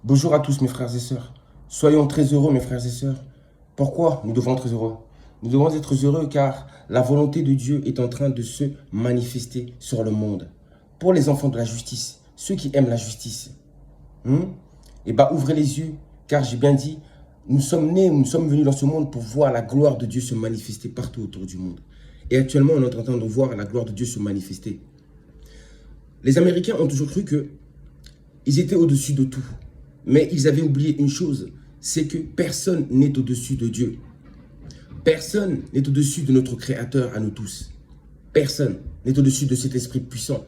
Bonjour à tous mes frères et sœurs. Soyons très heureux mes frères et sœurs. Pourquoi nous devons être heureux? Nous devons être heureux car la volonté de Dieu est en train de se manifester sur le monde. Pour les enfants de la justice, ceux qui aiment la justice, ouvrez les yeux car j'ai bien dit, nous sommes nés, nous sommes venus dans ce monde pour voir la gloire de Dieu se manifester partout autour du monde. Et actuellement, on est en train de voir la gloire de Dieu se manifester. Les Américains ont toujours cru qu'ils étaient au-dessus de tout. Mais ils avaient oublié une chose, c'est que personne n'est au-dessus de Dieu. Personne n'est au-dessus de notre Créateur à nous tous. Personne n'est au-dessus de cet esprit puissant.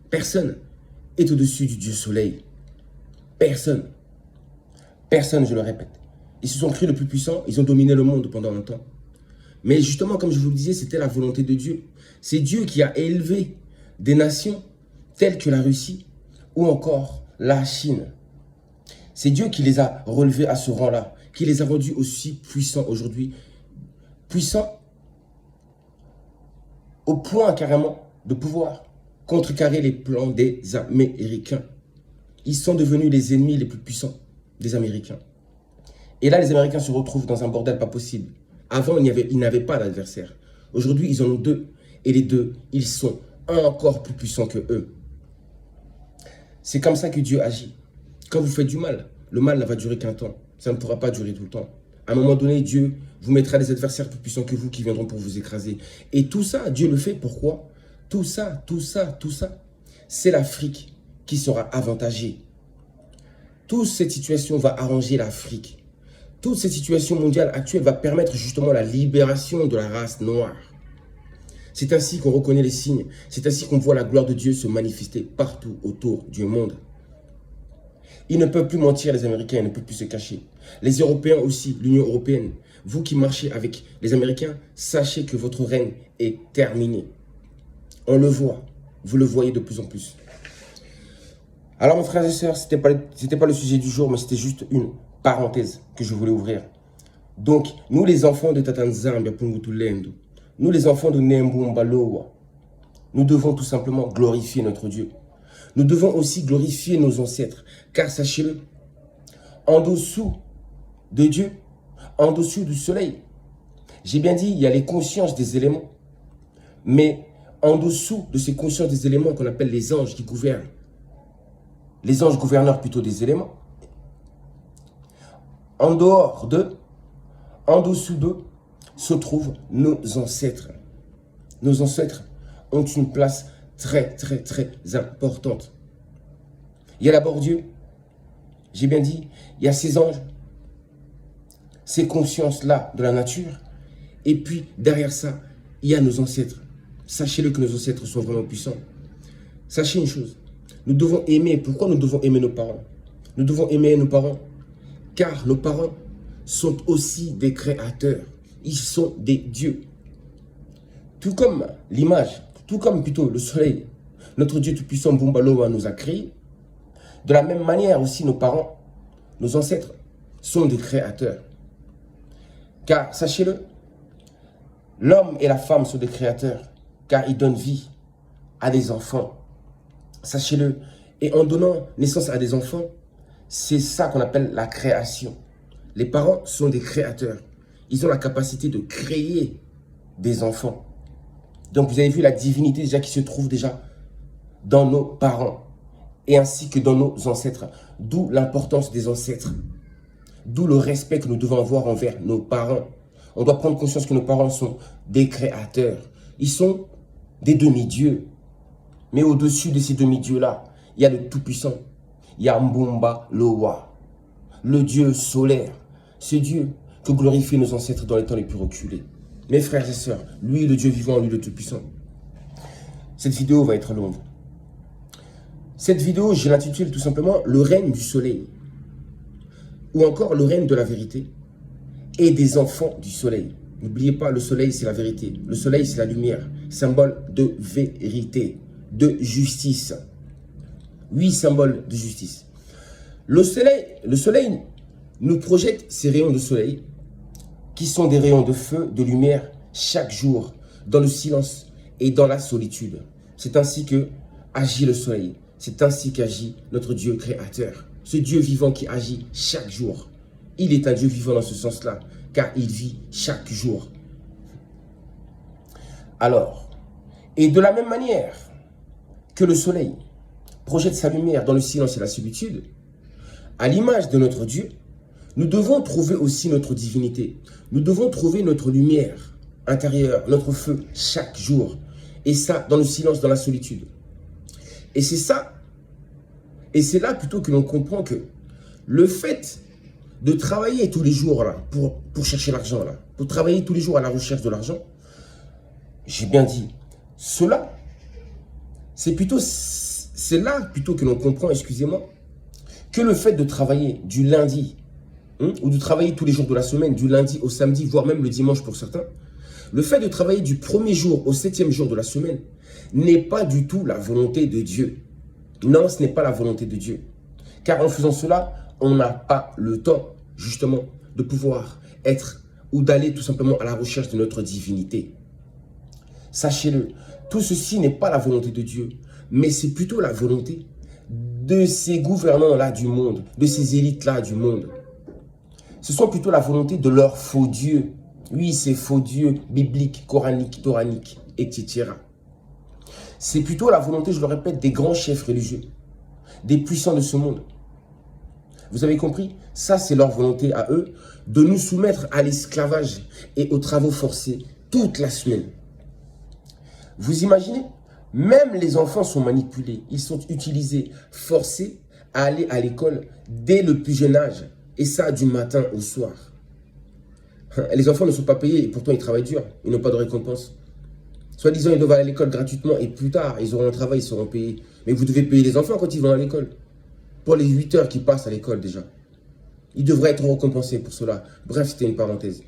Personne est au-dessus du Dieu Soleil. Personne. Personne, je le répète. Ils se sont cru le plus puissant, ils ont dominé le monde pendant un temps. Mais justement, comme je vous le disais, c'était la volonté de Dieu. C'est Dieu qui a élevé des nations telles que la Russie ou encore la Chine. C'est Dieu qui les a relevés à ce rang-là, qui les a rendus aussi puissants aujourd'hui. Puissants au point carrément de pouvoir contrecarrer les plans des Américains. Ils sont devenus les ennemis les plus puissants des Américains. Et là, les Américains se retrouvent dans un bordel pas possible. Avant, ils n'avaient pas d'adversaire. Aujourd'hui, ils en ont deux. Et les deux, ils sont encore plus puissants que eux. C'est comme ça que Dieu agit. Quand vous faites du mal, le mal ne va durer qu'un temps. Ça ne pourra pas durer tout le temps. À un moment donné, Dieu vous mettra des adversaires plus puissants que vous qui viendront pour vous écraser. Et tout ça, Dieu le fait pourquoi? Tout ça, c'est l'Afrique qui sera avantagée. Toute cette situation va arranger l'Afrique. Toute cette situation mondiale actuelle va permettre justement la libération de la race noire. C'est ainsi qu'on reconnaît les signes. C'est ainsi qu'on voit la gloire de Dieu se manifester partout autour du monde. Ils ne peuvent plus mentir, les Américains, ils ne peuvent plus se cacher. Les Européens aussi, l'Union européenne. Vous qui marchez avec les Américains, sachez que votre règne est terminé. On le voit. Vous le voyez de plus en plus. Alors mes frères et sœurs, c'était pas le sujet du jour, mais c'était juste une parenthèse que je voulais ouvrir. Donc, nous les enfants de Tatanzambia, Pungutulendo, nous les enfants de Nemboumbaloa, nous devons tout simplement glorifier notre Dieu. Nous devons aussi glorifier nos ancêtres, car sachez-le, en dessous de Dieu, en dessous du soleil, j'ai bien dit, il y a les consciences des éléments, mais en dessous de ces consciences des éléments qu'on appelle les anges qui gouvernent, les anges gouverneurs plutôt des éléments, en dehors d'eux, en dessous d'eux, se trouvent nos ancêtres. Nos ancêtres ont une place très importante. Il y a d'abord Dieu, j'ai bien dit, il y a ces anges, ces consciences-là de la nature, et puis derrière ça, il y a nos ancêtres. Sachez-le que nos ancêtres sont vraiment puissants. Sachez une chose, nous devons aimer. Pourquoi nous devons aimer nos parents? Nous devons aimer nos parents, car nos parents sont aussi des créateurs. Ils sont des dieux. Tout comme l'image, tout comme plutôt le soleil, notre Dieu tout-puissant Bumbaloa nous a créés. De la même manière aussi nos parents, nos ancêtres sont des créateurs. Car sachez-le, l'homme et la femme sont des créateurs, car ils donnent vie à des enfants. Sachez-le, et en donnant naissance à des enfants, c'est ça qu'on appelle la création. Les parents sont des créateurs. Ils ont la capacité de créer des enfants. Donc vous avez vu la divinité déjà qui se trouve déjà dans nos parents et ainsi que dans nos ancêtres. D'où l'importance des ancêtres. D'où le respect que nous devons avoir envers nos parents. On doit prendre conscience que nos parents sont des créateurs. Ils sont des demi-dieux. Mais au-dessus de ces demi-dieux-là, il y a le Tout-Puissant. Il y a Mbumba Loa, le Dieu solaire. Ce Dieu que glorifient nos ancêtres dans les temps les plus reculés. Mes frères et sœurs, lui le Dieu vivant, lui le Tout-Puissant. Cette vidéo va être longue. Cette vidéo, je l'intitule tout simplement « Le règne du soleil » ou encore « Le règne de la vérité » et des enfants du soleil. N'oubliez pas, le soleil, c'est la vérité. Le soleil, c'est la lumière, symbole de vérité, de justice. Oui, symbole de justice. Le soleil nous projette ces rayons de soleil qui sont des rayons de feu, de lumière, chaque jour, dans le silence et dans la solitude. C'est ainsi que agit le soleil. C'est ainsi qu'agit notre Dieu créateur. Ce Dieu vivant qui agit chaque jour. Il est un Dieu vivant dans ce sens-là, car il vit chaque jour. Alors, et de la même manière que le soleil projette sa lumière dans le silence et la solitude, à l'image de notre Dieu, nous devons trouver aussi notre divinité. Nous devons trouver notre lumière intérieure, notre feu, chaque jour. Et ça, dans le silence, dans la solitude. Et c'est ça, et c'est là plutôt que l'on comprend que le fait de travailler tous les jours là, pour chercher l'argent, là, pour travailler tous les jours à la recherche de l'argent, j'ai bien dit, cela, c'est là plutôt que l'on comprend, excusez-moi, que le fait de travailler du lundi, ou de travailler tous les jours de la semaine, du lundi au samedi, voire même le dimanche pour certains, le fait de travailler du premier jour au 7e jour de la semaine n'est pas du tout la volonté de Dieu. Non, ce n'est pas la volonté de Dieu. Car en faisant cela, on n'a pas le temps, justement, de pouvoir être ou d'aller tout simplement à la recherche de notre divinité. Sachez-le, tout ceci n'est pas la volonté de Dieu, mais c'est plutôt la volonté de ces gouvernants-là du monde, de ces élites-là du monde. Ce sont plutôt la volonté de leurs faux dieux. Oui, ces faux dieux bibliques, coraniques, toraniques, etc. C'est plutôt la volonté, je le répète, des grands chefs religieux, des puissants de ce monde. Vous avez compris? Ça, c'est leur volonté à eux, de nous soumettre à l'esclavage et aux travaux forcés toute la semaine. Vous imaginez? Même les enfants sont manipulés, ils sont utilisés, forcés à aller à l'école dès le plus jeune âge. Et ça, du matin au soir. Les enfants ne sont pas payés et pourtant ils travaillent dur. Ils n'ont pas de récompense. Soi-disant, ils doivent aller à l'école gratuitement et plus tard, ils auront un travail, ils seront payés. Mais vous devez payer les enfants quand ils vont à l'école. Pour les 8 heures qu'ils passent à l'école déjà. Ils devraient être récompensés pour cela. Bref, c'était une parenthèse.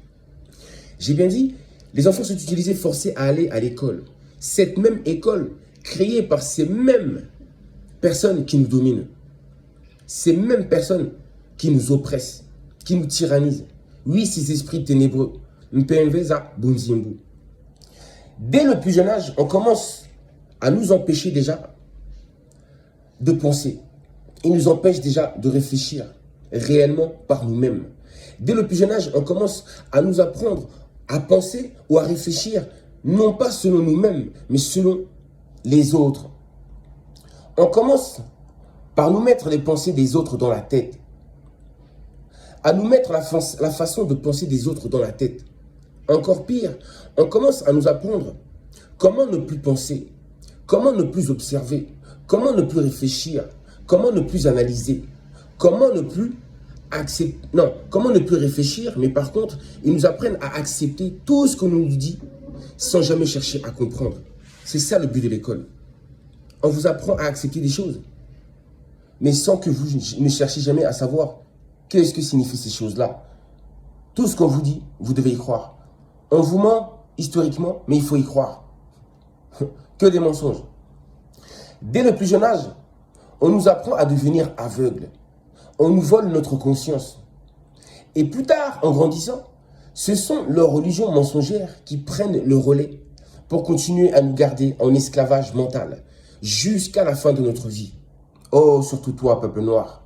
J'ai bien dit, les enfants sont utilisés, forcés à aller à l'école. Cette même école, créée par ces mêmes personnes qui nous dominent. Ces mêmes personnes qui nous oppressent, qui nous tyrannisent. Oui, ces esprits ténébreux. Dès le plus jeune âge, on commence à nous empêcher déjà de penser. Ils nous empêchent déjà de réfléchir réellement par nous-mêmes. Dès le plus jeune âge, on commence à nous apprendre à penser ou à réfléchir, non pas selon nous-mêmes, mais selon les autres. On commence par nous mettre les pensées des autres dans la tête. À nous mettre la façon de penser des autres dans la tête. Encore pire, on commence à nous apprendre comment ne plus penser, comment ne plus observer, comment ne plus réfléchir, comment ne plus analyser, comment ne plus accepter, non, comment ne plus réfléchir, mais par contre, ils nous apprennent à accepter tout ce qu'on nous dit sans jamais chercher à comprendre. C'est ça le but de l'école. On vous apprend à accepter des choses, mais sans que vous ne cherchiez jamais à savoir qu'est-ce que signifient ces choses-là. Tout ce qu'on vous dit, vous devez y croire. On vous ment historiquement, mais il faut y croire. Que des mensonges. Dès le plus jeune âge, on nous apprend à devenir aveugles. On nous vole notre conscience. Et plus tard, en grandissant, ce sont leurs religions mensongères qui prennent le relais pour continuer à nous garder en esclavage mental jusqu'à la fin de notre vie. Oh, surtout toi, peuple noir.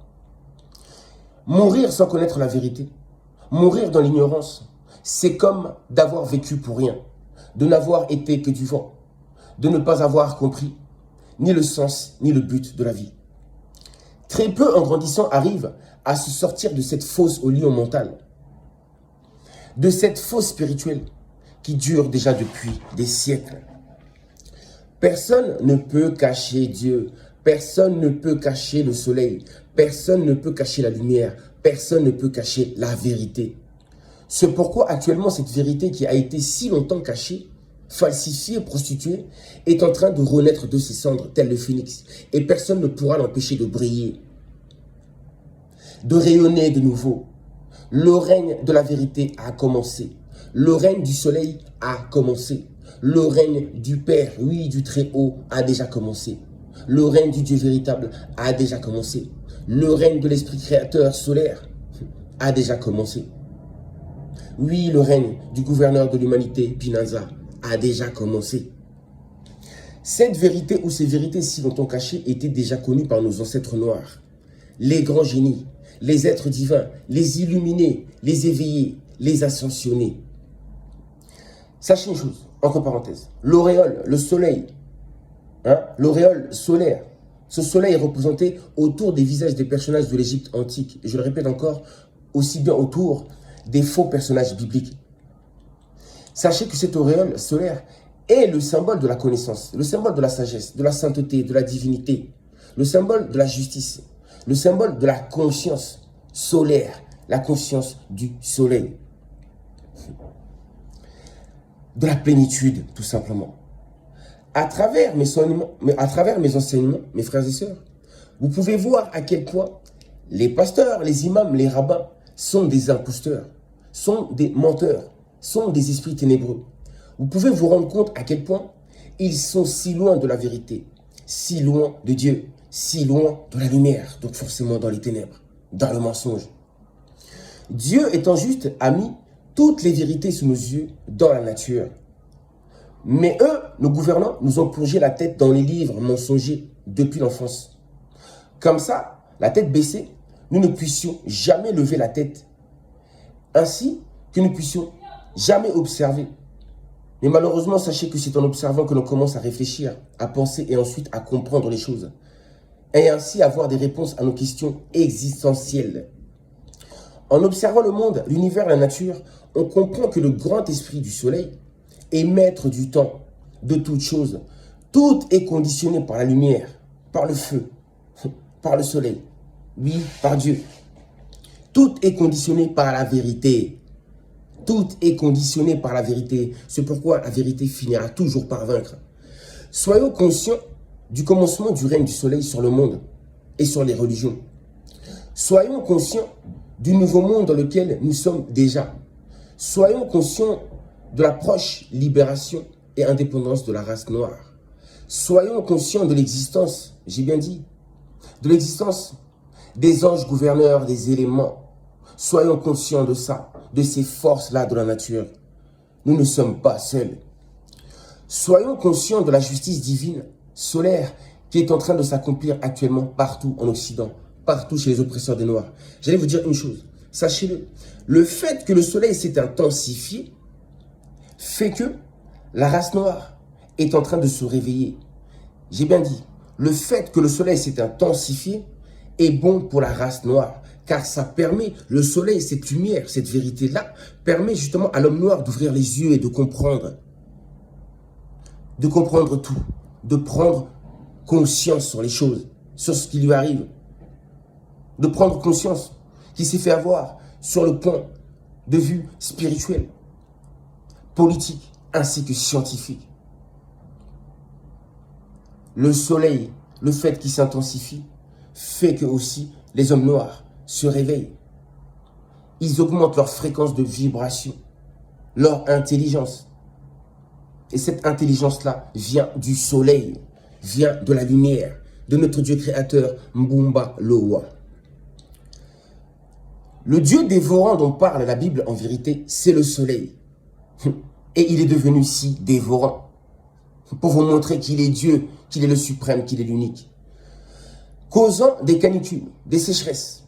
Mourir sans connaître la vérité, mourir dans l'ignorance, c'est comme d'avoir vécu pour rien, de n'avoir été que du vent, de ne pas avoir compris ni le sens ni le but de la vie. Très peu en grandissant arrivent à se sortir de cette fosse au lion mental, de cette fosse spirituelle qui dure déjà depuis des siècles. Personne ne peut cacher Dieu, personne ne peut cacher le soleil, personne ne peut cacher la lumière, personne ne peut cacher la vérité. C'est pourquoi actuellement cette vérité qui a été si longtemps cachée, falsifiée, prostituée, est en train de renaître de ses cendres, tel le phénix. Et personne ne pourra l'empêcher de briller, de rayonner de nouveau. Le règne de la vérité a commencé. Le règne du soleil a commencé. Le règne du Père, oui, du Très-Haut, a déjà commencé. Le règne du Dieu véritable a déjà commencé. Le règne de l'Esprit créateur solaire a déjà commencé. Oui, le règne du gouverneur de l'humanité, Pinaza, a déjà commencé. Cette vérité ou ces vérités si longtemps cachées étaient déjà connues par nos ancêtres noirs. Les grands génies, les êtres divins, les illuminés, les éveillés, les ascensionnés. Sachez une chose, entre parenthèses, l'auréole, le soleil, l'auréole solaire, ce soleil est représenté autour des visages des personnages de l'Égypte antique. Et je le répète encore, aussi bien autour des faux personnages bibliques. Sachez que cette auréole solaire est le symbole de la connaissance, le symbole de la sagesse, de la sainteté, de la divinité, le symbole de la justice, le symbole de la conscience solaire, la conscience du soleil, de la plénitude, tout simplement. À travers mes enseignements, mes frères et sœurs, vous pouvez voir à quel point les pasteurs, les imams, les rabbins sont des imposteurs, sont des menteurs, sont des esprits ténébreux. Vous pouvez vous rendre compte à quel point ils sont si loin de la vérité, si loin de Dieu, si loin de la lumière, donc forcément dans les ténèbres, dans le mensonge. Dieu étant juste a mis toutes les vérités sous nos yeux dans la nature. Mais eux, nos gouvernants, nous ont plongé la tête dans les livres mensongers depuis l'enfance. Comme ça, la tête baissée, nous ne puissions jamais lever la tête. Ainsi que nous puissions jamais observer. Mais malheureusement, sachez que c'est en observant que l'on commence à réfléchir, à penser et ensuite à comprendre les choses. Et ainsi avoir des réponses à nos questions existentielles. En observant le monde, l'univers, la nature, on comprend que le grand esprit du soleil est maître du temps, de toutes choses. Tout est conditionné par la lumière, par le feu, par le soleil, oui, par Dieu. Tout est conditionné par la vérité. Tout est conditionné par la vérité. C'est pourquoi la vérité finira toujours par vaincre. Soyons conscients du commencement du règne du soleil sur le monde et sur les religions. Soyons conscients du nouveau monde dans lequel nous sommes déjà. Soyons conscients de la proche libération et indépendance de la race noire. Soyons conscients de l'existence, j'ai bien dit, de l'existence des anges gouverneurs des éléments. Soyons conscients de ça, de ces forces-là de la nature. Nous ne sommes pas seuls. Soyons conscients de la justice divine, solaire, qui est en train de s'accomplir actuellement partout en Occident, partout chez les oppresseurs des Noirs. J'allais vous dire une chose, sachez-le, le fait que le soleil s'est intensifié fait que la race noire est en train de se réveiller. J'ai bien dit, le fait que le soleil s'est intensifié est bon pour la race noire, car ça permet, le soleil, cette lumière, cette vérité-là, permet justement à l'homme noir d'ouvrir les yeux et de comprendre tout, de prendre conscience sur les choses, sur ce qui lui arrive, de prendre conscience qu'il s'est fait avoir sur le point de vue spirituel, politique, ainsi que scientifique. Le soleil, le fait qu'il s'intensifie, fait que aussi les hommes noirs se réveillent. Ils augmentent leur fréquence de vibration, leur intelligence. Et cette intelligence-là vient du soleil, vient de la lumière, de notre Dieu créateur, Mbumba Loa. Le Dieu dévorant dont parle la Bible, en vérité, c'est le soleil. Et il est devenu si dévorant, pour vous montrer qu'il est Dieu, qu'il est le suprême, qu'il est l'unique. Causant des canicules, des sécheresses,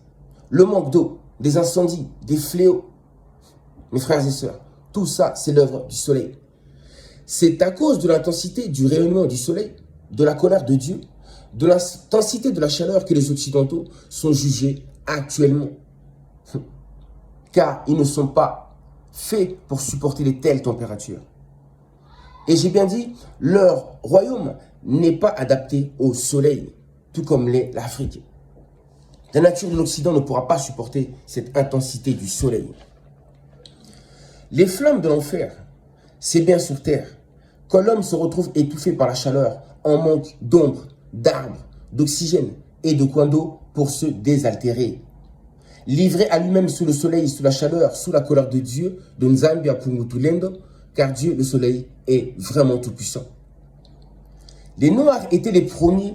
le manque d'eau, des incendies, des fléaux. Mes frères et sœurs, tout ça, c'est l'œuvre du soleil. C'est à cause de l'intensité du rayonnement du soleil, de la colère de Dieu, de l'intensité de la chaleur que les Occidentaux sont jugés actuellement. Car ils ne sont pas faits pour supporter de telles températures. Et j'ai bien dit, leur royaume n'est pas adapté au soleil, tout comme l'est l'Afrique. La nature de l'Occident ne pourra pas supporter cette intensité du soleil. Les flammes de l'enfer, c'est bien sur terre. Quand l'homme se retrouve étouffé par la chaleur, en manque d'ombre, d'arbres, d'oxygène et de coins d'eau pour se désaltérer. Livré à lui-même sous le soleil, sous la chaleur, sous la colère de Dieu, de Nzambi à Pungutulendo, car Dieu, le soleil, est vraiment tout-puissant. Les Noirs étaient les premiers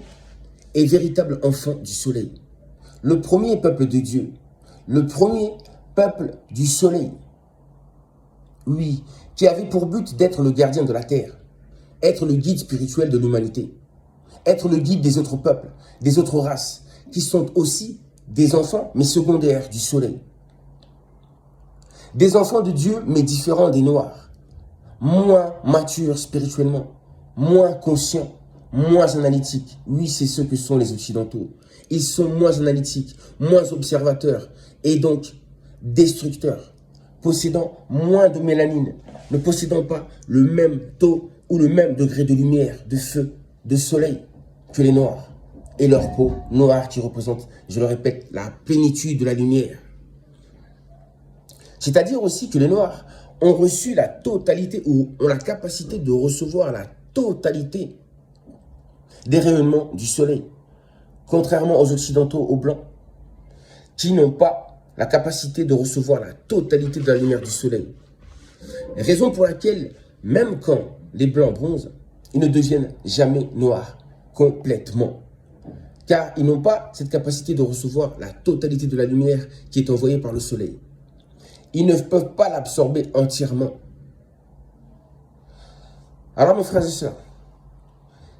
et véritables enfants du soleil. Le premier peuple de Dieu, le premier peuple du soleil. Oui, qui avait pour but d'être le gardien de la terre. être le guide spirituel de l'humanité, être le guide des autres peuples, des autres races, qui sont aussi des enfants, mais secondaires du soleil. Des enfants de Dieu, mais différents des noirs, moins matures spirituellement, moins conscients, moins analytiques. Oui, c'est ce que sont les Occidentaux. Ils sont moins analytiques, moins observateurs et donc destructeurs, possédant moins de mélanine, ne possédant pas le même taux ou le même degré de lumière, de feu, de soleil que les noirs. Et leur peau noire qui représente, je le répète, la plénitude de la lumière. C'est-à-dire aussi que les noirs ont reçu la totalité ou ont la capacité de recevoir la totalité des rayonnements du soleil. Contrairement aux occidentaux, aux blancs, qui n'ont pas la capacité de recevoir la totalité de la lumière du soleil. Raison pour laquelle, même quand les blancs bronzent, ils ne deviennent jamais noirs complètement. Car ils n'ont pas cette capacité de recevoir la totalité de la lumière qui est envoyée par le soleil. Ils ne peuvent pas l'absorber entièrement. Alors mes frères et sœurs,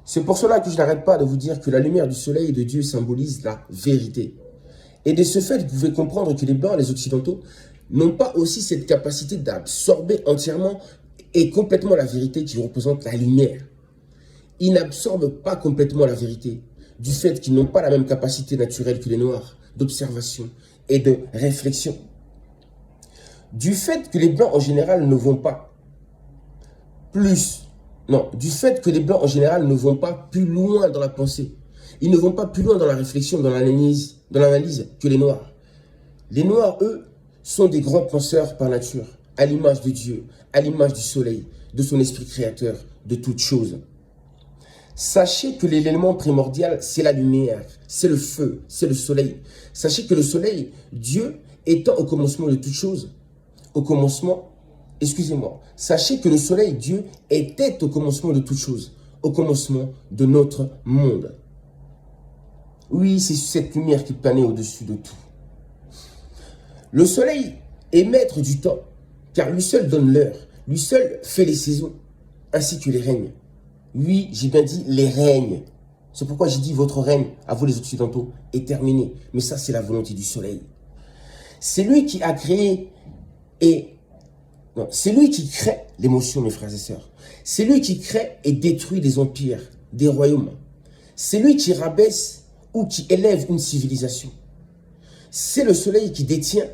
c'est pour cela que je n'arrête pas de vous dire que la lumière du soleil de Dieu symbolise la vérité. Et de ce fait, vous pouvez comprendre que les blancs, les occidentaux, n'ont pas aussi cette capacité d'absorber entièrement et complètement la vérité qui représente la lumière. Ils n'absorbent pas complètement la vérité, du fait qu'ils n'ont pas la même capacité naturelle que les noirs d'observation et de réflexion. Du fait que les blancs en général ne vont pas du fait que les blancs en général ne vont pas plus loin dans la pensée. Ils ne vont pas plus loin dans la réflexion, dans l'analyse que les noirs. Les noirs, eux, sont des grands penseurs par nature, à l'image de Dieu, à l'image du soleil, de son esprit créateur, de toutes choses. Sachez que l'élément primordial, c'est la lumière, c'est le feu, c'est le soleil. Sachez que le soleil, Dieu, étant au commencement de toutes choses, sachez que le soleil, Dieu, était au commencement de toutes choses, au commencement de notre monde. Oui, c'est cette lumière qui planait au-dessus de tout. Le soleil est maître du temps, car lui seul donne l'heure, lui seul fait les saisons, ainsi que les règnes. Oui, j'ai bien dit les règnes. C'est pourquoi j'ai dit votre règne, à vous les occidentaux, est terminé. Mais ça, c'est la volonté du soleil. C'est lui qui a créé c'est lui qui crée l'émotion, mes frères et sœurs. C'est lui qui crée et détruit des empires, des royaumes. C'est lui qui rabaisse ou qui élève une civilisation. C'est le soleil qui détient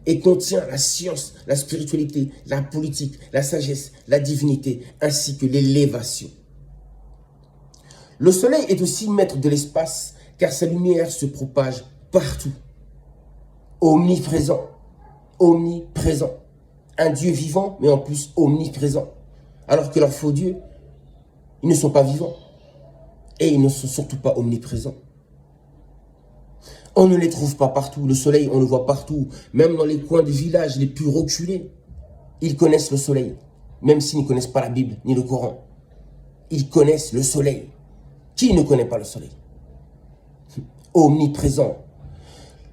et contient la science, la spiritualité, la politique, la sagesse, la divinité, ainsi que l'élévation. Le soleil est aussi maître de l'espace, car sa lumière se propage partout. Omniprésent, omniprésent. Un Dieu vivant, mais en plus omniprésent. Alors que leurs faux dieux, ils ne sont pas vivants. Et ils ne sont surtout pas omniprésents. On ne les trouve pas partout. Le soleil, on le voit partout. Même dans les coins des villages les plus reculés. Ils connaissent le soleil. Même s'ils ne connaissent pas la Bible ni le Coran. Ils connaissent le soleil. Qui ne connaît pas le soleil? Omniprésent.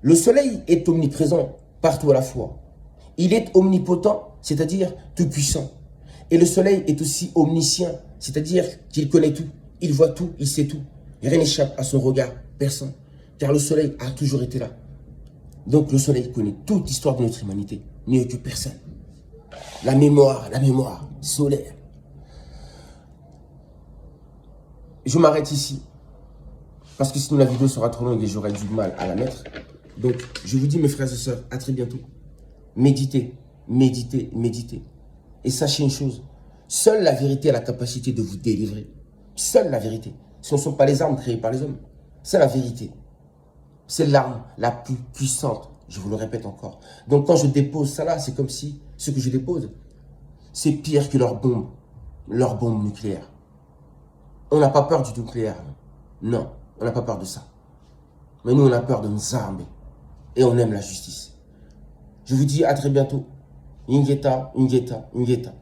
Le soleil est omniprésent partout à la fois. Il est omnipotent, c'est-à-dire tout-puissant. Et le soleil est aussi omniscient, c'est-à-dire qu'il connaît tout, il voit tout, il sait tout. Rien n'échappe à son regard perçant, car le soleil a toujours été là. Donc le soleil connaît toute l'histoire de notre humanité, mieux que personne. La mémoire solaire. Je m'arrête ici, parce que sinon la vidéo sera trop longue et j'aurai du mal à la mettre. Donc je vous dis mes frères et sœurs, à très bientôt. Méditez, méditez, méditez. Et sachez une chose, seule la vérité a la capacité de vous délivrer. Seule la vérité. Ce ne sont pas les armes créées par les hommes. C'est la vérité. C'est l'arme la plus puissante, je vous le répète encore. Donc quand je dépose ça là, c'est comme si ce que je dépose, c'est pire que leur bombe nucléaire. On n'a pas peur du nucléaire. Non, on n'a pas peur de ça. Mais nous, on a peur de nos armes. Et on aime la justice. Je vous dis à très bientôt. Ingeta, Ingeta, Ingeta.